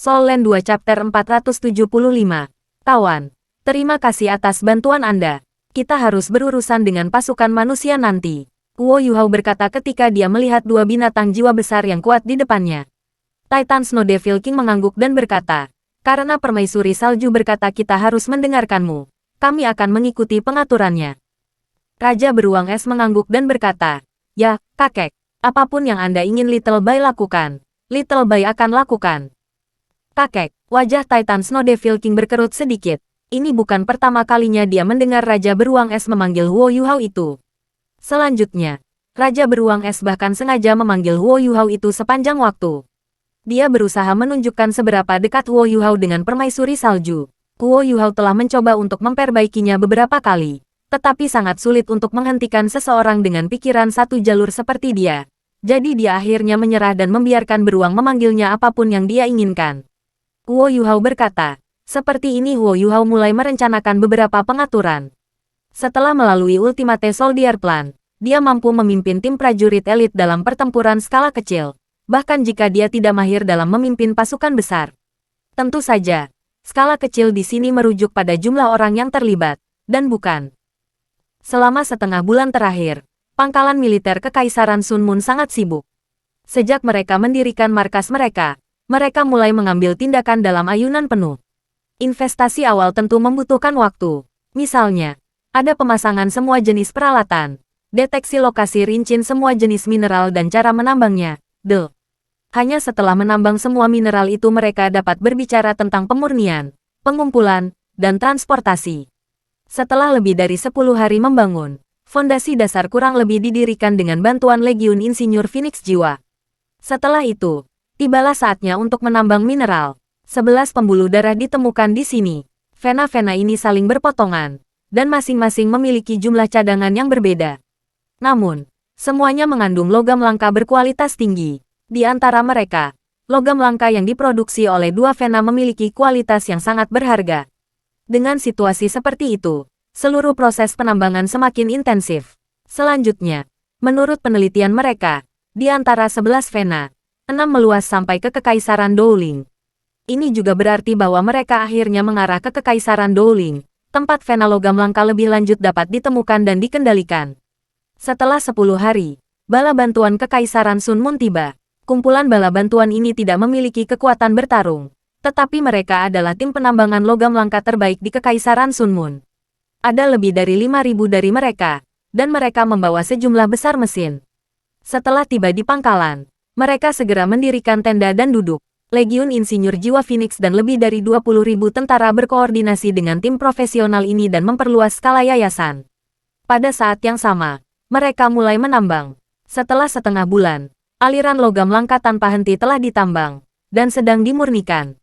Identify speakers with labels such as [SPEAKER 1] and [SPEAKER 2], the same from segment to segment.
[SPEAKER 1] Soul Land 2 Chapter 475. Kawan, terima kasih atas bantuan Anda. Kita harus berurusan dengan pasukan manusia nanti. Guo Yuhao berkata ketika dia melihat dua binatang jiwa besar yang kuat di depannya. Titan Snow Devil King mengangguk dan berkata, karena permaisuri salju berkata kita harus mendengarkanmu. Kami akan mengikuti pengaturannya. Raja beruang es mengangguk dan berkata, ya, kakek, apapun yang Anda ingin Little Bai lakukan, Little Bai akan lakukan. Kakek, wajah Titan Snow Devil King berkerut sedikit. Ini bukan pertama kalinya dia mendengar Raja Beruang Es memanggil Guo Yuhao itu. Selanjutnya, Raja Beruang Es bahkan sengaja memanggil Guo Yuhao itu sepanjang waktu. Dia berusaha menunjukkan seberapa dekat Guo Yuhao dengan permaisuri salju. Guo Yuhao telah mencoba untuk memperbaikinya beberapa kali, tetapi sangat sulit untuk menghentikan seseorang dengan pikiran satu jalur seperti dia. Jadi dia akhirnya menyerah dan membiarkan beruang memanggilnya apapun yang dia inginkan. Guo Yuhao berkata, seperti ini Guo Yuhao mulai merencanakan beberapa pengaturan. Setelah melalui Ultimate Soldier Plan, dia mampu memimpin tim prajurit elit dalam pertempuran skala kecil, bahkan jika dia tidak mahir dalam memimpin pasukan besar. Tentu saja, skala kecil di sini merujuk pada jumlah orang yang terlibat, dan bukan. Selama setengah bulan terakhir, pangkalan militer Kekaisaran Sun Moon sangat sibuk. Sejak mereka mendirikan markas mereka mulai mengambil tindakan dalam ayunan penuh. Investasi awal tentu membutuhkan waktu. Misalnya, ada pemasangan semua jenis peralatan, deteksi lokasi rinci semua jenis mineral dan cara menambangnya. Hanya setelah menambang semua mineral itu mereka dapat berbicara tentang pemurnian, pengumpulan, dan transportasi. Setelah lebih dari 10 hari membangun, fondasi dasar kurang lebih didirikan dengan bantuan Legiun Insinyur Phoenix Jiwa. Setelah itu, tibalah saatnya untuk menambang mineral. 11 pembuluh darah ditemukan di sini. Vena-vena ini saling berpotongan, dan masing-masing memiliki jumlah cadangan yang berbeda. Namun, semuanya mengandung logam langka berkualitas tinggi. Di antara mereka, logam langka yang diproduksi oleh dua vena memiliki kualitas yang sangat berharga. Dengan situasi seperti itu, seluruh proses penambangan semakin intensif. Selanjutnya, menurut penelitian mereka, di antara 11 vena, 6 meluas sampai ke Kekaisaran Dowling. Ini juga berarti bahwa mereka akhirnya mengarah ke Kekaisaran Dowling, tempat vena logam langka lebih lanjut dapat ditemukan dan dikendalikan. Setelah 10 hari, bala bantuan Kekaisaran Sun Moon tiba. Kumpulan bala bantuan ini tidak memiliki kekuatan bertarung, tetapi mereka adalah tim penambangan logam langka terbaik di Kekaisaran Sun Moon. Ada lebih dari 5.000 dari mereka, dan mereka membawa sejumlah besar mesin. Setelah tiba di pangkalan, mereka segera mendirikan tenda dan duduk. Legiun Insinyur Jiwa Phoenix dan lebih dari 20.000 tentara berkoordinasi dengan tim profesional ini dan memperluas skala yayasan. Pada saat yang sama, mereka mulai menambang. Setelah setengah bulan, aliran logam langka tanpa henti telah ditambang, dan sedang dimurnikan.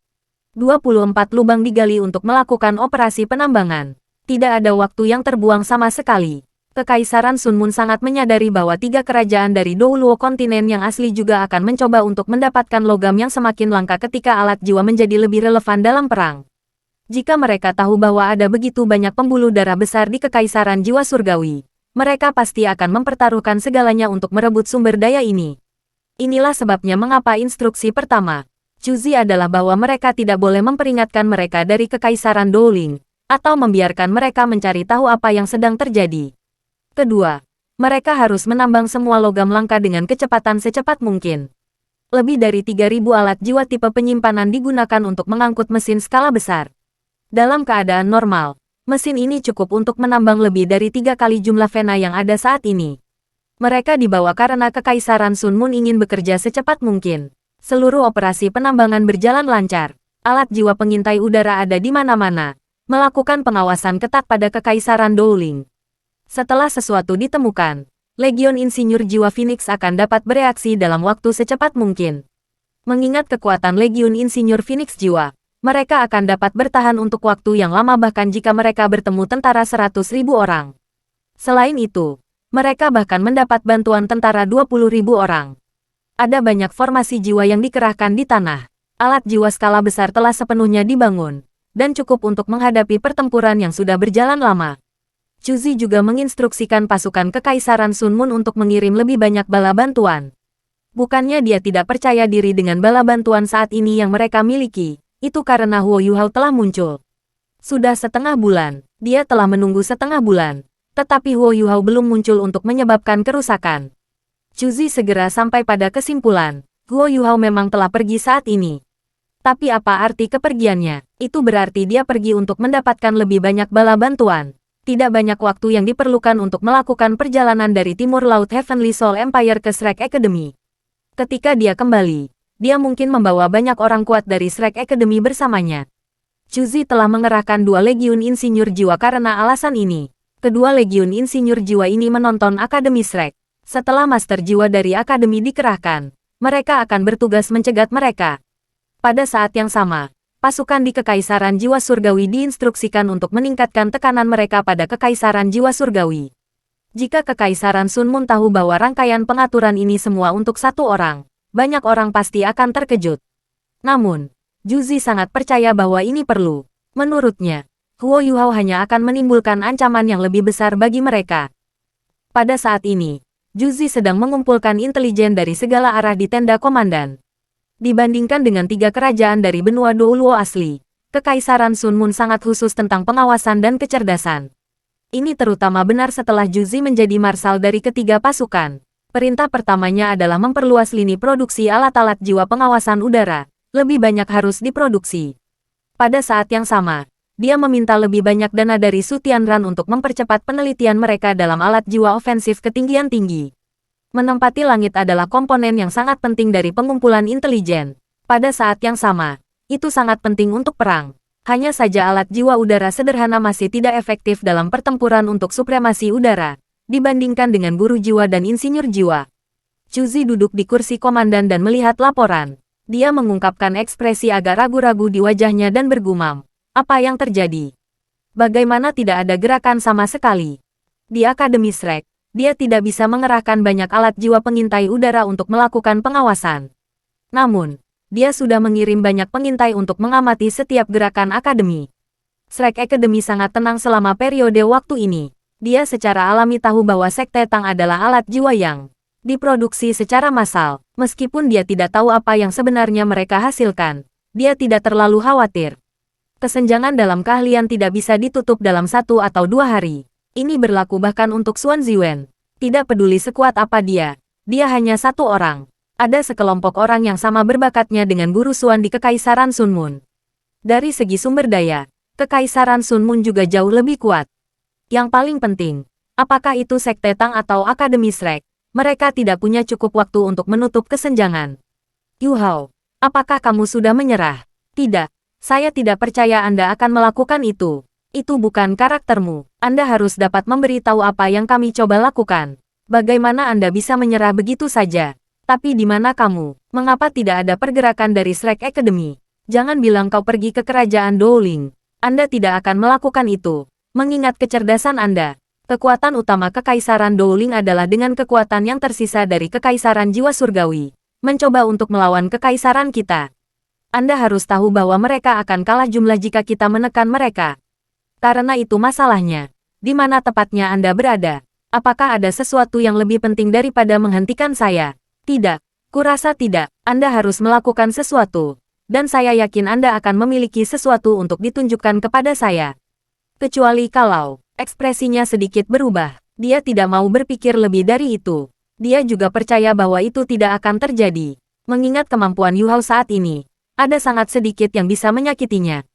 [SPEAKER 1] 24 lubang digali untuk melakukan operasi penambangan. Tidak ada waktu yang terbuang sama sekali. Kekaisaran Sun Moon sangat menyadari bahwa 3 kerajaan dari Douluo kontinen yang asli juga akan mencoba untuk mendapatkan logam yang semakin langka ketika alat jiwa menjadi lebih relevan dalam perang. Jika mereka tahu bahwa ada begitu banyak pembuluh darah besar di Kekaisaran Jiwa Surgawi, mereka pasti akan mempertaruhkan segalanya untuk merebut sumber daya ini. Inilah sebabnya mengapa instruksi pertama, Chuzi adalah bahwa mereka tidak boleh memperingatkan mereka dari Kekaisaran Dowling, atau membiarkan mereka mencari tahu apa yang sedang terjadi. Kedua, mereka harus menambang semua logam langka dengan kecepatan secepat mungkin. Lebih dari 3.000 alat jiwa tipe penyimpanan digunakan untuk mengangkut mesin skala besar. Dalam keadaan normal, mesin ini cukup untuk menambang lebih dari 3 kali jumlah vena yang ada saat ini. Mereka dibawa karena Kekaisaran Sun Moon ingin bekerja secepat mungkin. Seluruh operasi penambangan berjalan lancar. Alat jiwa pengintai udara ada di mana-mana, melakukan pengawasan ketat pada Kekaisaran Dowling. Setelah sesuatu ditemukan, Legiun Insinyur Jiwa Phoenix akan dapat bereaksi dalam waktu secepat mungkin. Mengingat kekuatan Legiun Insinyur Phoenix Jiwa, mereka akan dapat bertahan untuk waktu yang lama bahkan jika mereka bertemu tentara 100.000 orang. Selain itu, mereka bahkan mendapat bantuan tentara 20.000 orang. Ada banyak formasi jiwa yang dikerahkan di tanah. Alat jiwa skala besar telah sepenuhnya dibangun, dan cukup untuk menghadapi pertempuran yang sudah berjalan lama. Chuzi juga menginstruksikan pasukan Kekaisaran Sun Moon untuk mengirim lebih banyak bala bantuan. Bukannya dia tidak percaya diri dengan bala bantuan saat ini yang mereka miliki, itu karena Huo Yuhao telah muncul. Sudah setengah bulan, dia telah menunggu setengah bulan, tetapi Huo Yuhao belum muncul untuk menyebabkan kerusakan. Chuzi segera sampai pada kesimpulan, Huo Yuhao memang telah pergi saat ini. Tapi apa arti kepergiannya? Itu berarti dia pergi untuk mendapatkan lebih banyak bala bantuan. Tidak banyak waktu yang diperlukan untuk melakukan perjalanan dari timur laut Heavenly Soul Empire ke Shrek Academy. Ketika dia kembali, dia mungkin membawa banyak orang kuat dari Shrek Academy bersamanya. Chuzi telah mengerahkan 2 legiun insinyur jiwa karena alasan ini. Kedua legiun insinyur jiwa ini menonton Akademi Shrek. Setelah Master Jiwa dari Akademi dikerahkan, mereka akan bertugas mencegat mereka. Pada saat yang sama, pasukan di Kekaisaran Jiwa Surgawi diinstruksikan untuk meningkatkan tekanan mereka pada Kekaisaran Jiwa Surgawi. Jika Kekaisaran Sun Moon tahu bahwa rangkaian pengaturan ini semua untuk satu orang, banyak orang pasti akan terkejut. Namun, Juzi sangat percaya bahwa ini perlu. Menurutnya, Huo Yuhao hanya akan menimbulkan ancaman yang lebih besar bagi mereka. Pada saat ini, Juzi sedang mengumpulkan intelijen dari segala arah di tenda komandan. Dibandingkan dengan 3 kerajaan dari benua Douluo asli, Kekaisaran Sun Moon sangat khusus tentang pengawasan dan kecerdasan. Ini terutama benar setelah Juzi menjadi marsal dari ketiga pasukan. Perintah pertamanya adalah memperluas lini produksi alat-alat jiwa pengawasan udara. Lebih banyak harus diproduksi. Pada saat yang sama, dia meminta lebih banyak dana dari Su Tianran untuk mempercepat penelitian mereka dalam alat jiwa ofensif ketinggian tinggi. Menempati langit adalah komponen yang sangat penting dari pengumpulan intelijen. Pada saat yang sama, itu sangat penting untuk perang. Hanya saja alat jiwa udara sederhana masih tidak efektif dalam pertempuran untuk supremasi udara, dibandingkan dengan guru jiwa dan insinyur jiwa. Chuzi duduk di kursi komandan dan melihat laporan. Dia mengungkapkan ekspresi agak ragu-ragu di wajahnya dan bergumam. Apa yang terjadi? Bagaimana tidak ada gerakan sama sekali? Di Akademi Shrek, dia tidak bisa mengerahkan banyak alat jiwa pengintai udara untuk melakukan pengawasan. Namun, dia sudah mengirim banyak pengintai untuk mengamati setiap gerakan Akademi. Shrek Academy sangat tenang selama periode waktu ini. Dia secara alami tahu bahwa Sekte Tang adalah alat jiwa yang diproduksi secara massal. Meskipun dia tidak tahu apa yang sebenarnya mereka hasilkan, dia tidak terlalu khawatir. Kesenjangan dalam keahlian tidak bisa ditutup dalam 1 atau 2 hari. Ini berlaku bahkan untuk Xuan Ziwen. Tidak peduli sekuat apa dia hanya satu orang. Ada sekelompok orang yang sama berbakatnya dengan Guru Xuan di Kekaisaran Sun Moon. Dari segi sumber daya, Kekaisaran Sun Moon juga jauh lebih kuat. Yang paling penting, apakah itu Sekte Tang atau Akademi Shrek, mereka tidak punya cukup waktu untuk menutup kesenjangan. Yuhao, apakah kamu sudah menyerah? Tidak, saya tidak percaya Anda akan melakukan itu. Itu bukan karaktermu. Anda harus dapat memberitahu apa yang kami coba lakukan. Bagaimana Anda bisa menyerah begitu saja? Tapi di mana kamu? Mengapa tidak ada pergerakan dari Shrek Academy? Jangan bilang kau pergi ke kerajaan Dowling. Anda tidak akan melakukan itu. Mengingat kecerdasan Anda, kekuatan utama Kekaisaran Dowling adalah dengan kekuatan yang tersisa dari Kekaisaran Jiwa Surgawi. Mencoba untuk melawan Kekaisaran kita. Anda harus tahu bahwa mereka akan kalah jumlah jika kita menekan mereka. Karena itu masalahnya. Di mana tepatnya Anda berada? Apakah ada sesuatu yang lebih penting daripada menghentikan saya? Tidak. Kurasa tidak. Anda harus melakukan sesuatu. Dan saya yakin Anda akan memiliki sesuatu untuk ditunjukkan kepada saya. Kecuali kalau ekspresinya sedikit berubah. Dia tidak mau berpikir lebih dari itu. Dia juga percaya bahwa itu tidak akan terjadi. Mengingat kemampuan Yuhao saat ini, ada sangat sedikit yang bisa menyakitinya.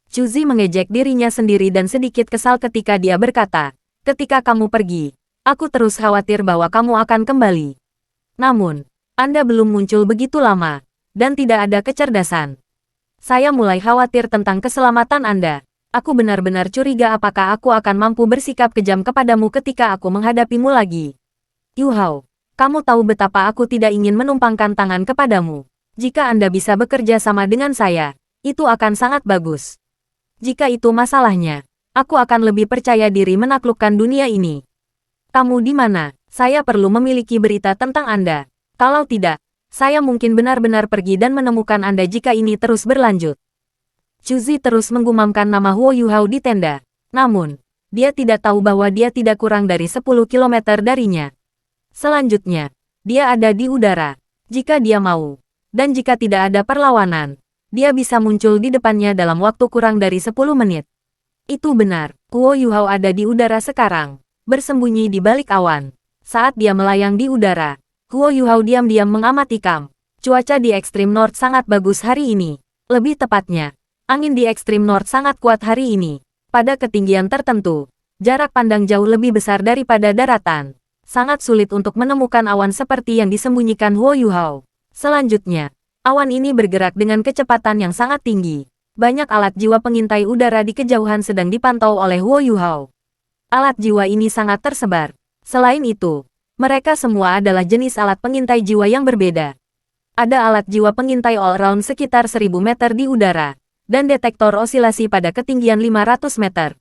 [SPEAKER 1] Chuzi mengejek dirinya sendiri dan sedikit kesal ketika dia berkata, ketika kamu pergi, aku terus khawatir bahwa kamu akan kembali. Namun, Anda belum muncul begitu lama, dan tidak ada kecerdasan. Saya mulai khawatir tentang keselamatan Anda. Aku benar-benar curiga apakah aku akan mampu bersikap kejam kepadamu ketika aku menghadapimu lagi. Yuhao, kamu tahu betapa aku tidak ingin menumpangkan tangan kepadamu. Jika Anda bisa bekerja sama dengan saya, itu akan sangat bagus. Jika itu masalahnya, aku akan lebih percaya diri menaklukkan dunia ini. Kamu di mana? Saya perlu memiliki berita tentang Anda. Kalau tidak, saya mungkin benar-benar pergi dan menemukan Anda jika ini terus berlanjut. Chuzi terus menggumamkan nama Huo Yuhao di tenda. Namun, dia tidak tahu bahwa dia tidak kurang dari 10 km darinya. Selanjutnya, dia ada di udara. Jika dia mau, dan jika tidak ada perlawanan, dia bisa muncul di depannya dalam waktu kurang dari 10 menit. Itu benar, Guo Yuhao ada di udara sekarang, bersembunyi di balik awan. Saat dia melayang di udara, Guo Yuhao diam-diam mengamati kamp. Cuaca di ekstrim North sangat bagus hari ini. Lebih tepatnya, angin di ekstrim North sangat kuat hari ini. Pada ketinggian tertentu, jarak pandang jauh lebih besar daripada daratan. Sangat sulit untuk menemukan awan seperti yang disembunyikan Guo Yuhao. Selanjutnya, awan ini bergerak dengan kecepatan yang sangat tinggi. Banyak alat jiwa pengintai udara di kejauhan sedang dipantau oleh Guo Yuhao. Alat jiwa ini sangat tersebar. Selain itu, mereka semua adalah jenis alat pengintai jiwa yang berbeda. Ada alat jiwa pengintai all-round sekitar 1000 meter di udara, dan detektor osilasi pada ketinggian 500 meter.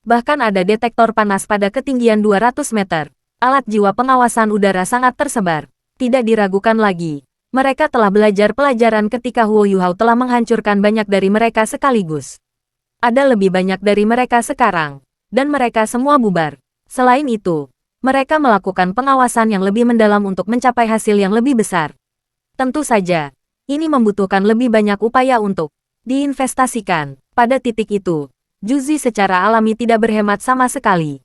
[SPEAKER 1] Bahkan ada detektor panas pada ketinggian 200 meter. Alat jiwa pengawasan udara sangat tersebar. Tidak diragukan lagi, mereka telah belajar pelajaran ketika Guo Yuhao telah menghancurkan banyak dari mereka sekaligus. Ada lebih banyak dari mereka sekarang, dan mereka semua bubar. Selain itu, mereka melakukan pengawasan yang lebih mendalam untuk mencapai hasil yang lebih besar. Tentu saja, ini membutuhkan lebih banyak upaya untuk diinvestasikan. Pada titik itu, Juzi secara alami tidak berhemat sama sekali.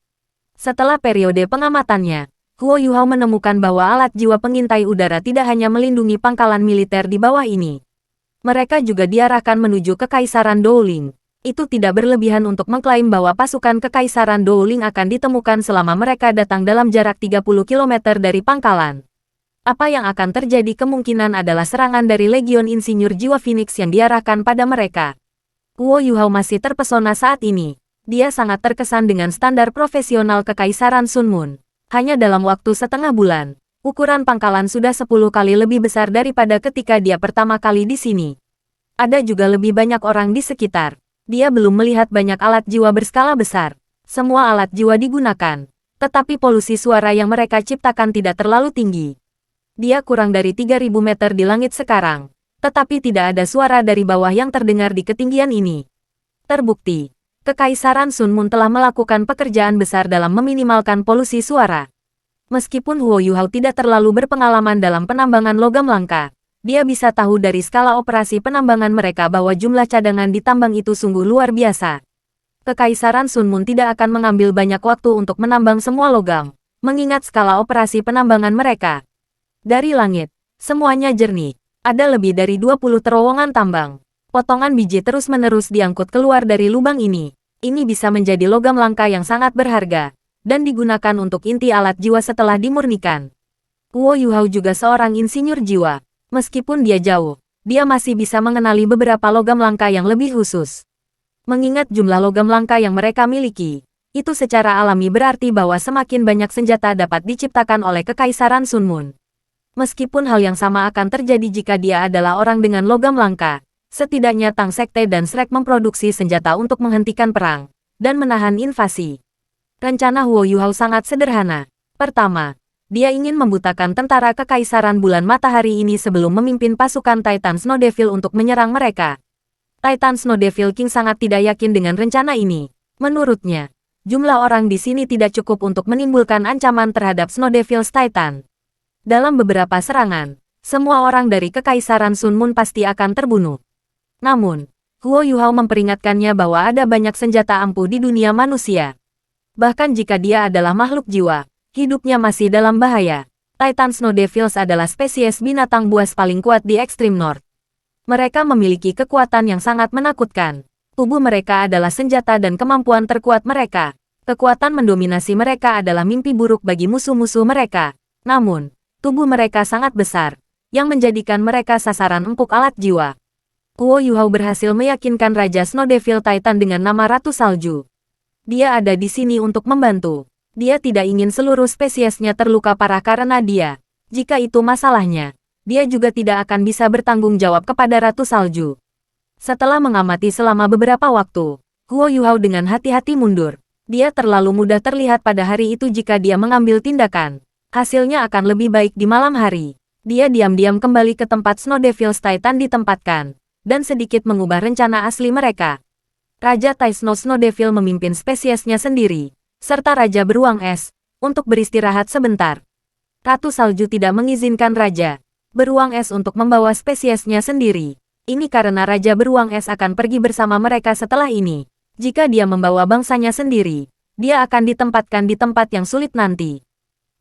[SPEAKER 1] Setelah periode pengamatannya, Guo Yuhao menemukan bahwa alat jiwa pengintai udara tidak hanya melindungi pangkalan militer di bawah ini. Mereka juga diarahkan menuju Kekaisaran Douling. Itu tidak berlebihan untuk mengklaim bahwa pasukan Kekaisaran Douling akan ditemukan selama mereka datang dalam jarak 30 km dari pangkalan. Apa yang akan terjadi kemungkinan adalah serangan dari Legion Insinyur Jiwa Phoenix yang diarahkan pada mereka. Guo Yuhao masih terpesona saat ini. Dia sangat terkesan dengan standar profesional Kekaisaran Sun Moon. Hanya dalam waktu setengah bulan, ukuran pangkalan sudah 10 kali lebih besar daripada ketika dia pertama kali di sini. Ada juga lebih banyak orang di sekitar. Dia belum melihat banyak alat jiwa berskala besar. Semua alat jiwa digunakan, tetapi polusi suara yang mereka ciptakan tidak terlalu tinggi. Dia kurang dari 3000 meter di langit sekarang, tetapi tidak ada suara dari bawah yang terdengar di ketinggian ini. Terbukti, Kekaisaran Sun Moon telah melakukan pekerjaan besar dalam meminimalkan polusi suara. Meskipun Guo Yuhao tidak terlalu berpengalaman dalam penambangan logam langka, dia bisa tahu dari skala operasi penambangan mereka bahwa jumlah cadangan di tambang itu sungguh luar biasa. Kekaisaran Sun Moon tidak akan mengambil banyak waktu untuk menambang semua logam, mengingat skala operasi penambangan mereka. Dari langit, semuanya jernih. Ada lebih dari 20 terowongan tambang. Potongan biji terus-menerus diangkut keluar dari lubang ini. Ini bisa menjadi logam langka yang sangat berharga, dan digunakan untuk inti alat jiwa setelah dimurnikan. Guo Yuhao juga seorang insinyur jiwa. Meskipun dia jauh, dia masih bisa mengenali beberapa logam langka yang lebih khusus. Mengingat jumlah logam langka yang mereka miliki, itu secara alami berarti bahwa semakin banyak senjata dapat diciptakan oleh Kekaisaran Sun Moon. Meskipun hal yang sama akan terjadi jika dia adalah orang dengan logam langka, setidaknya Tang Sekte dan Shrek memproduksi senjata untuk menghentikan perang dan menahan invasi. Rencana Guo Yuhao sangat sederhana. Pertama, dia ingin membutakan tentara Kekaisaran Bulan Matahari ini sebelum memimpin pasukan Titan Snow Devil untuk menyerang mereka. Titan Snow Devil King sangat tidak yakin dengan rencana ini. Menurutnya, jumlah orang di sini tidak cukup untuk menimbulkan ancaman terhadap Snow Devil's Titan. Dalam beberapa serangan, semua orang dari Kekaisaran Sun Moon pasti akan terbunuh. Namun, Guo Yuhao memperingatkannya bahwa ada banyak senjata ampuh di dunia manusia. Bahkan jika dia adalah makhluk jiwa, hidupnya masih dalam bahaya. Titan Snow Devils adalah spesies binatang buas paling kuat di ekstrim North. Mereka memiliki kekuatan yang sangat menakutkan. Tubuh mereka adalah senjata dan kemampuan terkuat mereka. Kekuatan mendominasi mereka adalah mimpi buruk bagi musuh-musuh mereka. Namun, tubuh mereka sangat besar, yang menjadikan mereka sasaran empuk alat jiwa. Guo Yuhao berhasil meyakinkan Raja Snow Devil Titan dengan nama Ratu Salju. Dia ada di sini untuk membantu. Dia tidak ingin seluruh spesiesnya terluka parah karena dia. Jika itu masalahnya, dia juga tidak akan bisa bertanggung jawab kepada Ratu Salju. Setelah mengamati selama beberapa waktu, Guo Yuhao dengan hati-hati mundur. Dia terlalu mudah terlihat pada hari itu jika dia mengambil tindakan. Hasilnya akan lebih baik di malam hari. Dia diam-diam kembali ke tempat Snow Devil's Titan ditempatkan, dan sedikit mengubah rencana asli mereka. Raja Taisno Snow Devil memimpin spesiesnya sendiri, serta Raja Beruang Es, untuk beristirahat sebentar. Ratu Salju tidak mengizinkan Raja beruang es untuk membawa spesiesnya sendiri. Ini karena Raja Beruang Es akan pergi bersama mereka setelah ini. Jika dia membawa bangsanya sendiri, dia akan ditempatkan di tempat yang sulit nanti.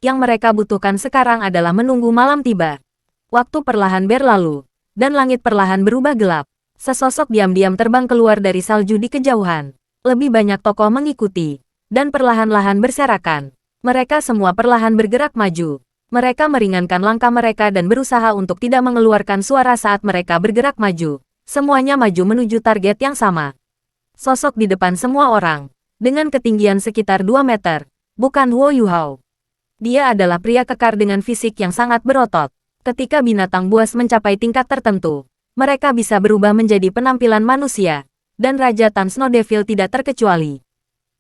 [SPEAKER 1] Yang mereka butuhkan sekarang adalah menunggu malam tiba. Waktu perlahan berlalu, dan langit perlahan berubah gelap. Sesosok diam-diam terbang keluar dari salju di kejauhan. Lebih banyak tokoh mengikuti, dan perlahan-lahan berserakan. Mereka semua perlahan bergerak maju. Mereka meringankan langkah mereka dan berusaha untuk tidak mengeluarkan suara saat mereka bergerak maju. Semuanya maju menuju target yang sama. Sosok di depan semua orang, dengan ketinggian sekitar 2 meter, bukan Huo Yuhao. Dia adalah pria kekar dengan fisik yang sangat berotot. Ketika binatang buas mencapai tingkat tertentu, mereka bisa berubah menjadi penampilan manusia, dan Raja Tan Snow Devil tidak terkecuali.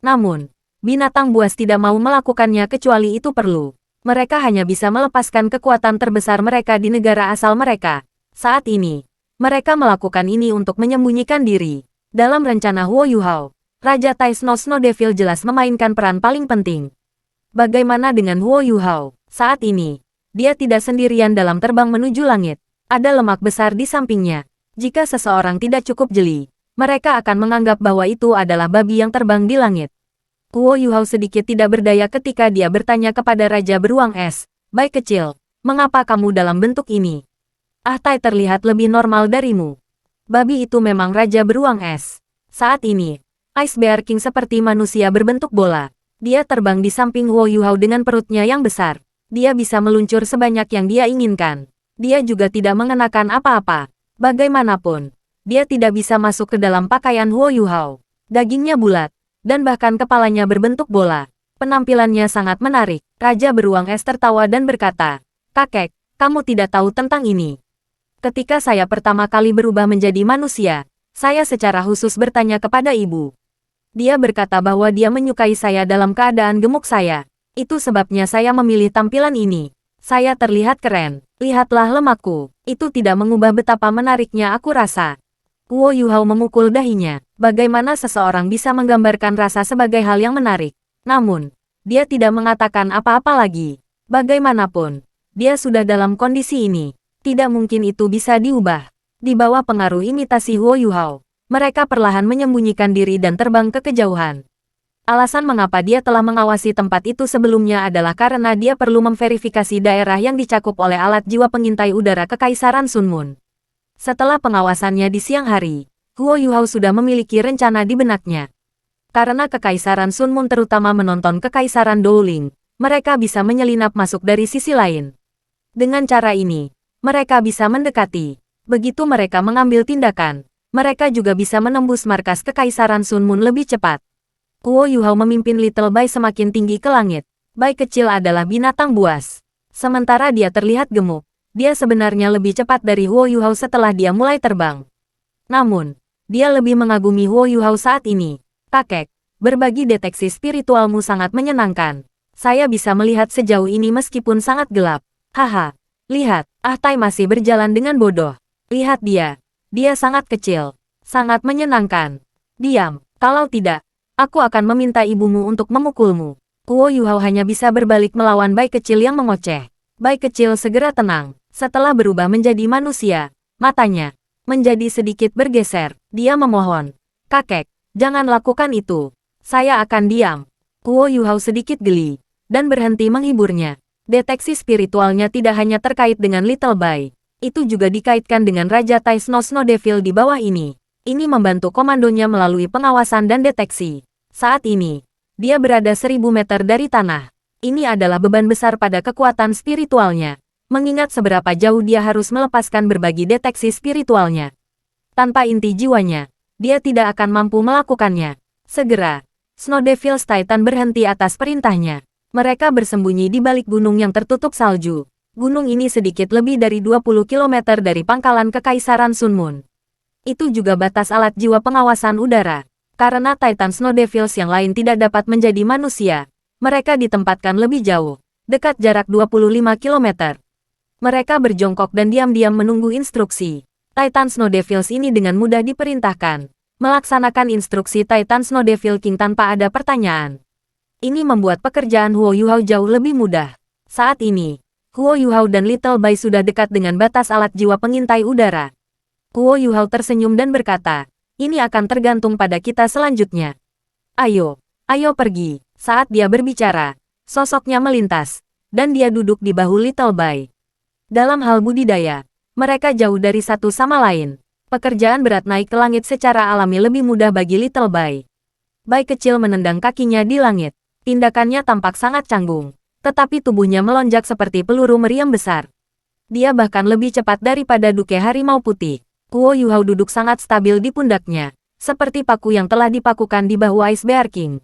[SPEAKER 1] Namun, binatang buas tidak mau melakukannya kecuali itu perlu. Mereka hanya bisa melepaskan kekuatan terbesar mereka di negara asal mereka. Saat ini, mereka melakukan ini untuk menyembunyikan diri. Dalam rencana Huo Yuhao, Raja Tai Snow Devil jelas memainkan peran paling penting. Bagaimana dengan Huo Yuhao? Saat ini, dia tidak sendirian dalam terbang menuju langit. Ada lemak besar di sampingnya. Jika seseorang tidak cukup jeli, mereka akan menganggap bahwa itu adalah babi yang terbang di langit. Huo Yuhao sedikit tidak berdaya ketika dia bertanya kepada Raja Beruang Es, "Baik kecil, mengapa kamu dalam bentuk ini? Ah Tai terlihat lebih normal darimu." Babi itu memang Raja Beruang Es. Saat ini, Ice Bear King seperti manusia berbentuk bola. Dia terbang di samping Huo Yuhao dengan perutnya yang besar. Dia bisa meluncur sebanyak yang dia inginkan. Dia juga tidak mengenakan apa-apa. Bagaimanapun, dia tidak bisa masuk ke dalam pakaian Huo Yuhao. Dagingnya bulat, dan bahkan kepalanya berbentuk bola. Penampilannya sangat menarik. Raja Beruang Es tertawa dan berkata, "Kakek, kamu tidak tahu tentang ini. Ketika saya pertama kali berubah menjadi manusia, saya secara khusus bertanya kepada ibu. Dia berkata bahwa dia menyukai saya dalam keadaan gemuk saya. Itu sebabnya saya memilih tampilan ini. Saya terlihat keren. Lihatlah lemakku. Itu tidak mengubah betapa menariknya aku rasa." Huo Yuhao memukul dahinya. Bagaimana seseorang bisa menggambarkan rasa sebagai hal yang menarik? Namun, dia tidak mengatakan apa-apa lagi. Bagaimanapun, dia sudah dalam kondisi ini. Tidak mungkin itu bisa diubah. Di bawah pengaruh imitasi Huo Yuhao, mereka perlahan menyembunyikan diri dan terbang ke kejauhan. Alasan mengapa dia telah mengawasi tempat itu sebelumnya adalah karena dia perlu memverifikasi daerah yang dicakup oleh alat jiwa pengintai udara Kekaisaran Sun Moon. Setelah pengawasannya di siang hari, Huo Yuhao sudah memiliki rencana di benaknya. Karena Kekaisaran Sun Moon terutama menonton Kekaisaran Douling, mereka bisa menyelinap masuk dari sisi lain. Dengan cara ini, mereka bisa mendekati. Begitu mereka mengambil tindakan, mereka juga bisa menembus markas Kekaisaran Sun Moon lebih cepat. Huo Yuhao memimpin Little Bai semakin tinggi ke langit. Bai kecil adalah binatang buas. Sementara dia terlihat gemuk, dia sebenarnya lebih cepat dari Huo Yuhao setelah dia mulai terbang. Namun, dia lebih mengagumi Huo Yuhao saat ini. "Kakek, berbagi deteksi spiritualmu sangat menyenangkan. Saya bisa melihat sejauh ini meskipun sangat gelap. Haha, lihat, Ah Tai masih berjalan dengan bodoh. Lihat dia. Dia sangat kecil. Sangat menyenangkan. Diam, kalau tidak, aku akan meminta ibumu untuk memukulmu." Huo Yuhao hanya bisa berbalik melawan Bai kecil yang mengoceh. Bai kecil segera tenang. Setelah berubah menjadi manusia, matanya menjadi sedikit bergeser. Dia memohon, "Kakek, jangan lakukan itu. Saya akan diam." Huo Yuhao sedikit geli, dan berhenti menghiburnya. Deteksi spiritualnya tidak hanya terkait dengan Little Bai. Itu juga dikaitkan dengan Raja Tai Snow Devil di bawah ini. Ini membantu komandonya melalui pengawasan dan deteksi. Saat ini, dia berada 1000 meter dari tanah. Ini adalah beban besar pada kekuatan spiritualnya. Mengingat seberapa jauh dia harus melepaskan berbagi deteksi spiritualnya. Tanpa inti jiwanya, dia tidak akan mampu melakukannya. Segera, Snow Devil's Titan berhenti atas perintahnya. Mereka bersembunyi di balik gunung yang tertutup salju. Gunung ini sedikit lebih dari 20 km dari pangkalan Kekaisaran Sun Moon. Itu juga batas alat jiwa pengawasan udara. Karena Titan Snow Devils yang lain tidak dapat menjadi manusia, mereka ditempatkan lebih jauh, dekat jarak 25 km. Mereka berjongkok dan diam-diam menunggu instruksi. Titan Snow Devils ini dengan mudah diperintahkan melaksanakan instruksi Titan Snow Devil King tanpa ada pertanyaan. Ini membuat pekerjaan Huo Yuhao jauh lebih mudah. Saat ini, Huo Yuhao dan Little Bai sudah dekat dengan batas alat jiwa pengintai udara. Huo Yuhao tersenyum dan berkata, ini akan tergantung pada kita selanjutnya. Ayo, ayo pergi. Saat dia berbicara, sosoknya melintas, dan dia duduk di bahu Little Bai. Dalam hal budidaya, mereka jauh dari satu sama lain. Pekerjaan berat naik ke langit secara alami lebih mudah bagi Little Bai. Bai kecil menendang kakinya di langit. Tindakannya tampak sangat canggung, tetapi tubuhnya melonjak seperti peluru meriam besar. Dia bahkan lebih cepat daripada Duke Harimau Putih. Huo Yuhao duduk sangat stabil di pundaknya, seperti paku yang telah dipakukan di bahu Ice Bear King.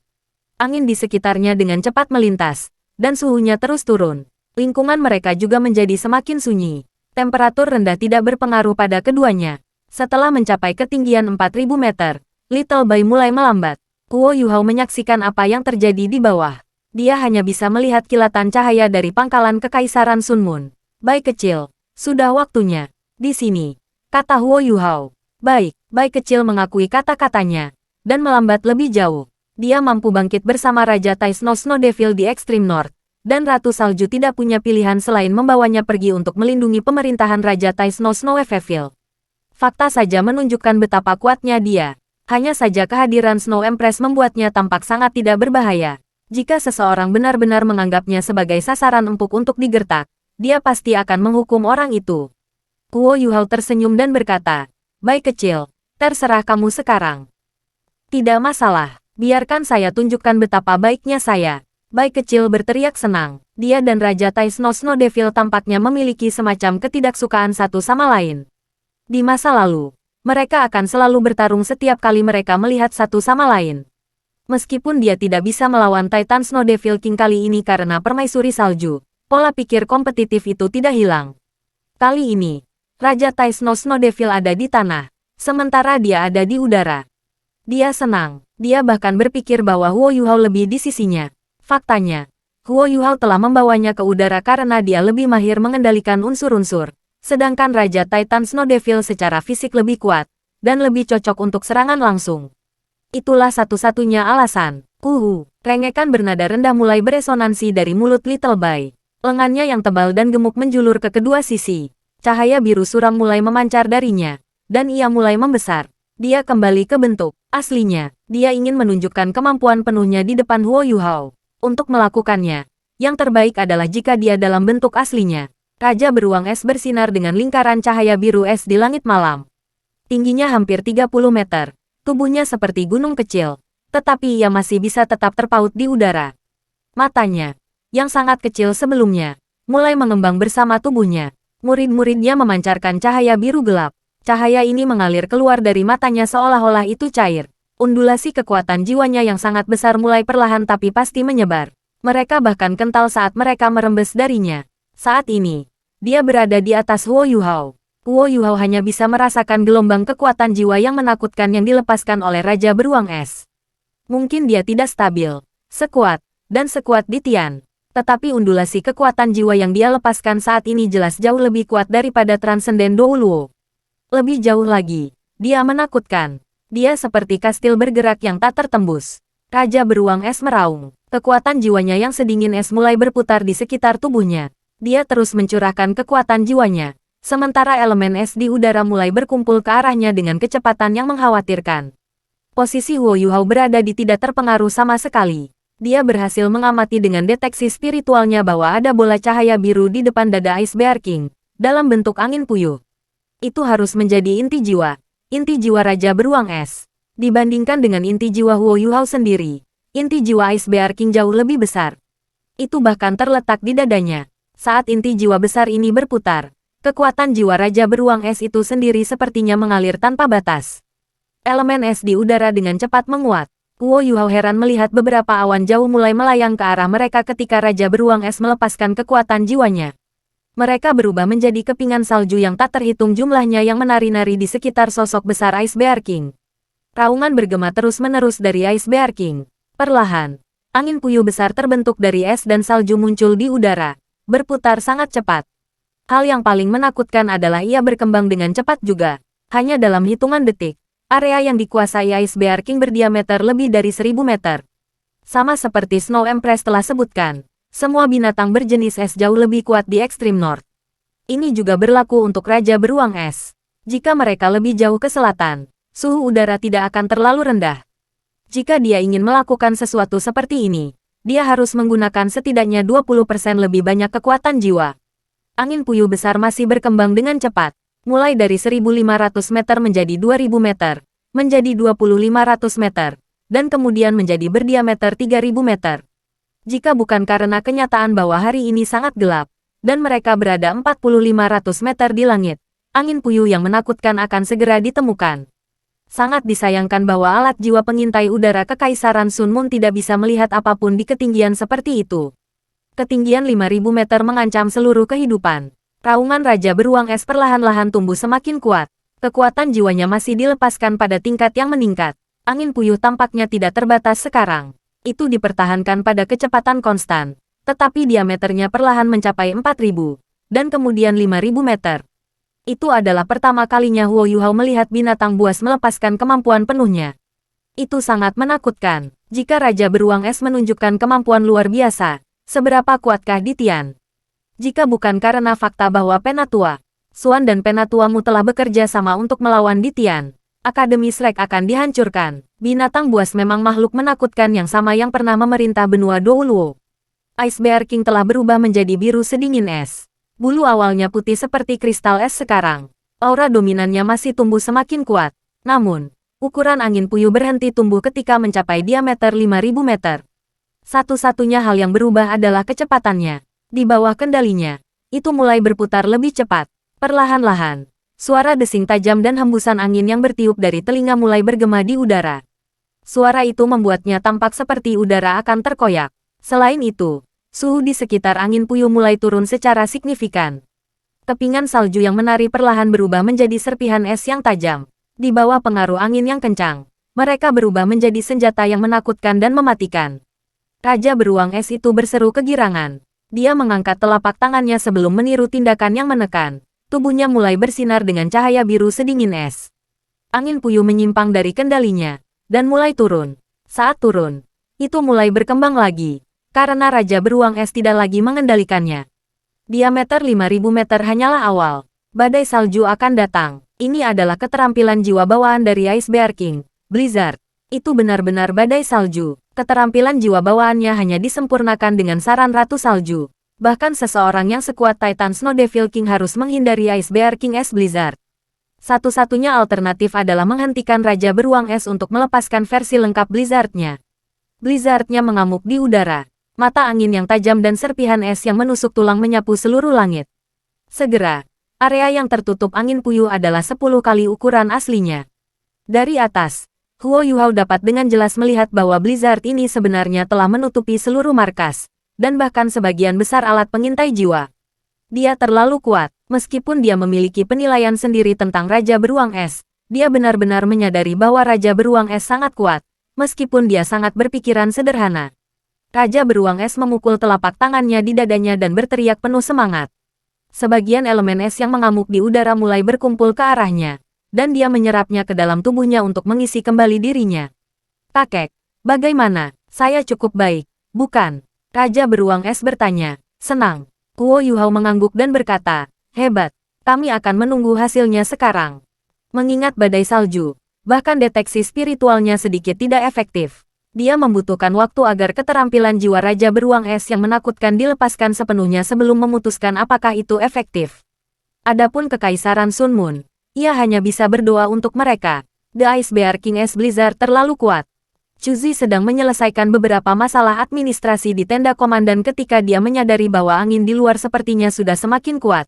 [SPEAKER 1] Angin di sekitarnya dengan cepat melintas, dan suhunya terus turun. Lingkungan mereka juga menjadi semakin sunyi. Temperatur rendah tidak berpengaruh pada keduanya. Setelah mencapai ketinggian 4.000 meter, Little Bai mulai melambat. Huo Yuhao menyaksikan apa yang terjadi di bawah. Dia hanya bisa melihat kilatan cahaya dari pangkalan Kekaisaran Sun Moon. Bai kecil, sudah waktunya. Di sini, kata Huo Yuhao. Baik, Bai kecil mengakui kata-katanya, dan melambat lebih jauh. Dia mampu bangkit bersama Raja Tai Snow Snow Devil di Extreme North, dan Ratu Salju tidak punya pilihan selain membawanya pergi untuk melindungi pemerintahan Raja Tai Snow Snow Devil. Fakta saja menunjukkan betapa kuatnya dia. Hanya saja kehadiran Snow Empress membuatnya tampak sangat tidak berbahaya. Jika seseorang benar-benar menganggapnya sebagai sasaran empuk untuk digertak, dia pasti akan menghukum orang itu. Huo Yuhao tersenyum dan berkata, Bai kecil, terserah kamu sekarang. Tidak masalah, biarkan saya tunjukkan betapa baiknya saya. Bai kecil berteriak senang. Dia dan Raja Tai Snow Snow Devil tampaknya memiliki semacam ketidaksukaan satu sama lain. Di masa lalu, mereka akan selalu bertarung setiap kali mereka melihat satu sama lain. Meskipun dia tidak bisa melawan Titan Snow Devil King kali ini karena permaisuri salju, pola pikir kompetitif itu tidak hilang. Kali ini, Raja Tai Snow Snow Devil ada di tanah, sementara dia ada di udara. Dia senang, dia bahkan berpikir bahwa Huo Yuhao lebih di sisinya. Faktanya, Huo Yuhao telah membawanya ke udara karena dia lebih mahir mengendalikan unsur-unsur. Sedangkan Raja Titan Snow Devil secara fisik lebih kuat, dan lebih cocok untuk serangan langsung. Itulah satu-satunya alasan. Rengekan bernada rendah mulai beresonansi dari mulut Little Bai. Lengannya yang tebal dan gemuk menjulur ke kedua sisi. Cahaya biru suram mulai memancar darinya, dan ia mulai membesar. Dia kembali ke bentuk aslinya. Dia ingin menunjukkan kemampuan penuhnya di depan Huo Yuhao. Untuk melakukannya, yang terbaik adalah jika dia dalam bentuk aslinya. Raja beruang es bersinar dengan lingkaran cahaya biru es di langit malam. Tingginya hampir 30 meter. Tubuhnya seperti gunung kecil, tetapi ia masih bisa tetap terpaut di udara. Matanya, yang sangat kecil sebelumnya, mulai mengembang bersama tubuhnya. Murid-muridnya memancarkan cahaya biru gelap. Cahaya ini mengalir keluar dari matanya seolah-olah itu cair. Undulasi kekuatan jiwanya yang sangat besar mulai perlahan tapi pasti menyebar. Mereka bahkan kental saat mereka merembes darinya. Saat ini, dia berada di atas Huo Yuhao. Huo Yuhao hanya bisa merasakan gelombang kekuatan jiwa yang menakutkan yang dilepaskan oleh Raja Beruang Es. Mungkin dia tidak stabil, sekuat, dan sekuat di Tian. Tetapi undulasi kekuatan jiwa yang dia lepaskan saat ini jelas jauh lebih kuat daripada Transcendent Douluo. Lebih jauh lagi, dia menakutkan. Dia seperti kastil bergerak yang tak tertembus. Raja Beruang Es meraung. Kekuatan jiwanya yang sedingin es mulai berputar di sekitar tubuhnya. Dia terus mencurahkan kekuatan jiwanya. Sementara elemen es di udara mulai berkumpul ke arahnya dengan kecepatan yang mengkhawatirkan. Posisi Huo Yuhao berada di tidak terpengaruh sama sekali. Dia berhasil mengamati dengan deteksi spiritualnya bahwa ada bola cahaya biru di depan dada Ice Bear King, dalam bentuk angin puyuh. Itu harus menjadi inti jiwa Raja Beruang Es. Dibandingkan dengan inti jiwa Huo Yuhao sendiri, inti jiwa Ice Bear King jauh lebih besar. Itu bahkan terletak di dadanya. Saat inti jiwa besar ini berputar, kekuatan jiwa Raja Beruang Es itu sendiri sepertinya mengalir tanpa batas. Elemen es di udara dengan cepat menguat. Huo Yuhao heran melihat beberapa awan jauh mulai melayang ke arah mereka ketika Raja Beruang Es melepaskan kekuatan jiwanya. Mereka berubah menjadi kepingan salju yang tak terhitung jumlahnya yang menari-nari di sekitar sosok besar Ice Bear King. Raungan bergema terus-menerus dari Ice Bear King. Perlahan, angin puyuh besar terbentuk dari es dan salju muncul di udara, berputar sangat cepat. Hal yang paling menakutkan adalah ia berkembang dengan cepat juga. Hanya dalam hitungan detik, area yang dikuasai Ice Bear King berdiameter lebih dari 1000 meter. Sama seperti Snow Empress telah sebutkan, Semua binatang berjenis es jauh lebih kuat di ekstrim North. Ini juga berlaku untuk Raja Beruang Es. Jika mereka lebih jauh ke selatan, suhu udara tidak akan terlalu rendah. Jika dia ingin melakukan sesuatu seperti ini, dia harus menggunakan setidaknya 20% lebih banyak kekuatan jiwa. Angin puyuh besar masih berkembang dengan cepat, mulai dari 1.500 meter menjadi 2.000 meter, menjadi 2.500 meter, dan kemudian menjadi berdiameter 3.000 meter. Jika bukan karena kenyataan bahwa hari ini sangat gelap, dan mereka berada 4.500 meter di langit, angin puyuh yang menakutkan akan segera ditemukan. Sangat disayangkan bahwa alat jiwa pengintai udara Kekaisaran Sun Moon tidak bisa melihat apapun di ketinggian seperti itu. Ketinggian 5.000 meter mengancam seluruh kehidupan. Raungan Raja Beruang Es perlahan-lahan tumbuh semakin kuat. Kekuatan jiwanya masih dilepaskan pada tingkat yang meningkat. Angin puyuh tampaknya tidak terbatas sekarang. Itu dipertahankan pada kecepatan konstan, tetapi diameternya perlahan mencapai 4.000, dan kemudian 5.000 meter. Itu adalah pertama kalinya Huo Yuhao melihat binatang buas melepaskan kemampuan penuhnya. Itu sangat menakutkan. Jika Raja Beruang Es menunjukkan kemampuan luar biasa, seberapa kuatkah Ditian? Jika bukan karena fakta bahwa Penatua, Xuan dan Penatuamu telah bekerja sama untuk melawan Ditian, Akademi Shrek akan dihancurkan. Binatang buas memang makhluk menakutkan yang sama yang pernah memerintah benua Douluo. Ice Bear King telah berubah menjadi biru sedingin es. Bulu awalnya putih seperti kristal es sekarang. Aura dominannya masih tumbuh semakin kuat. Namun, ukuran angin puyuh berhenti tumbuh ketika mencapai diameter 5.000 meter. Satu-satunya hal yang berubah adalah kecepatannya. Di bawah kendalinya, itu mulai berputar lebih cepat. Perlahan-lahan, suara desing tajam dan hembusan angin yang bertiup dari telinga mulai bergema di udara. Suara itu membuatnya tampak seperti udara akan terkoyak. Selain itu, suhu di sekitar angin puyuh mulai turun secara signifikan. Kepingan salju yang menari perlahan berubah menjadi serpihan es yang tajam. Di bawah pengaruh angin yang kencang, mereka berubah menjadi senjata yang menakutkan dan mematikan. Raja Beruang Es itu berseru kegirangan. Dia mengangkat telapak tangannya sebelum meniru tindakan yang menekan. Tubuhnya mulai bersinar dengan cahaya biru sedingin es. Angin puyuh menyimpang dari kendalinya, dan mulai turun. Saat turun, itu mulai berkembang lagi, karena Raja Beruang Es tidak lagi mengendalikannya. Diameter 5.000 meter hanyalah awal. Badai salju akan datang. Ini adalah keterampilan jiwa bawaan dari Ice Bear King, Blizzard. Itu benar-benar badai salju. Keterampilan jiwa bawaannya hanya disempurnakan dengan saran Ratu Salju. Bahkan seseorang yang sekuat Titan Snow Devil King harus menghindari Ice Bear King es Blizzard. Satu-satunya alternatif adalah menghentikan Raja Beruang Es untuk melepaskan versi lengkap Blizzard-nya. Blizzard-nya mengamuk di udara. Mata angin yang tajam dan serpihan es yang menusuk tulang menyapu seluruh langit. Segera, area yang tertutup angin puyuh adalah 10 kali ukuran aslinya. Dari atas, Huo Yuhao dapat dengan jelas melihat bahwa Blizzard ini sebenarnya telah menutupi seluruh markas, dan bahkan sebagian besar alat pengintai jiwa. Dia terlalu kuat. Meskipun dia memiliki penilaian sendiri tentang Raja Beruang Es, dia benar-benar menyadari bahwa Raja Beruang Es sangat kuat, meskipun dia sangat berpikiran sederhana. Raja Beruang Es memukul telapak tangannya di dadanya dan berteriak penuh semangat. Sebagian elemen es yang mengamuk di udara mulai berkumpul ke arahnya, dan dia menyerapnya ke dalam tubuhnya untuk mengisi kembali dirinya. "Kakek, bagaimana? Saya cukup baik, bukan?" Raja Beruang Es bertanya. "Senang." Huo Yuhao mengangguk dan berkata, "Hebat, kami akan menunggu hasilnya sekarang." Mengingat badai salju, bahkan deteksi spiritualnya sedikit tidak efektif. Dia membutuhkan waktu agar keterampilan jiwa Raja Beruang Es yang menakutkan dilepaskan sepenuhnya sebelum memutuskan apakah itu efektif. Adapun Kekaisaran Sun Moon, ia hanya bisa berdoa untuk mereka. The Ice Bear King es Blizzard terlalu kuat. Chuzi sedang menyelesaikan beberapa masalah administrasi di tenda komandan ketika dia menyadari bahwa angin di luar sepertinya sudah semakin kuat.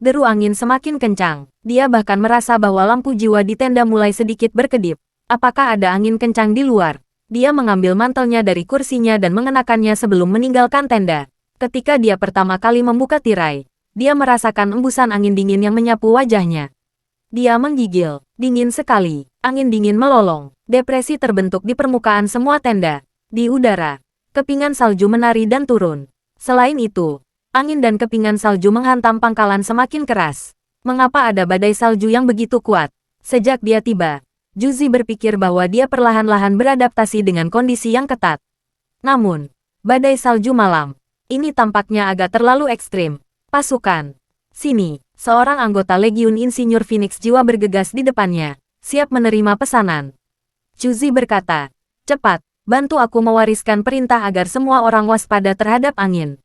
[SPEAKER 1] Deru angin semakin kencang. Dia bahkan merasa bahwa lampu jiwa di tenda mulai sedikit berkedip. Apakah ada angin kencang di luar? Dia mengambil mantelnya dari kursinya dan mengenakannya sebelum meninggalkan tenda. Ketika dia pertama kali membuka tirai, dia merasakan embusan angin dingin yang menyapu wajahnya. Dia menggigil. Dingin sekali. Angin dingin melolong. Depresi terbentuk di permukaan semua tenda. Di udara, kepingan salju menari dan turun. Selain itu, angin dan kepingan salju menghantam pangkalan semakin keras. Mengapa ada badai salju yang begitu kuat? Sejak dia tiba, Juzi berpikir bahwa dia perlahan-lahan beradaptasi dengan kondisi yang ketat. Namun, badai salju malam, Ini tampaknya agak terlalu ekstrim. Pasukan. Sini, seorang anggota Legiun Insinyur Phoenix Jiwa bergegas di depannya, siap menerima pesanan. Chuzi berkata, cepat, bantu aku mewariskan perintah agar semua orang waspada terhadap angin.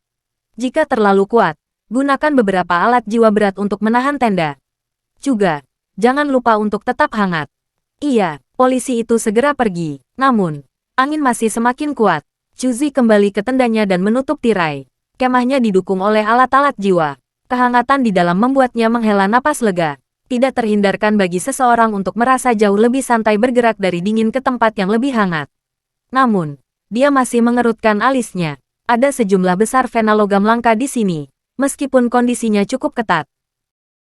[SPEAKER 1] Jika terlalu kuat, gunakan beberapa alat jiwa berat untuk menahan tenda. Juga, jangan lupa untuk tetap hangat. Iya, polisi itu segera pergi. Namun, angin masih semakin kuat. Chuzi kembali ke tendanya dan menutup tirai. Kemahnya didukung oleh alat-alat jiwa. Kehangatan di dalam membuatnya menghela napas lega. Tidak terhindarkan bagi seseorang untuk merasa jauh lebih santai bergerak dari dingin ke tempat yang lebih hangat. Namun, dia masih mengerutkan alisnya. Ada sejumlah besar vena logam langka di sini, meskipun kondisinya cukup ketat.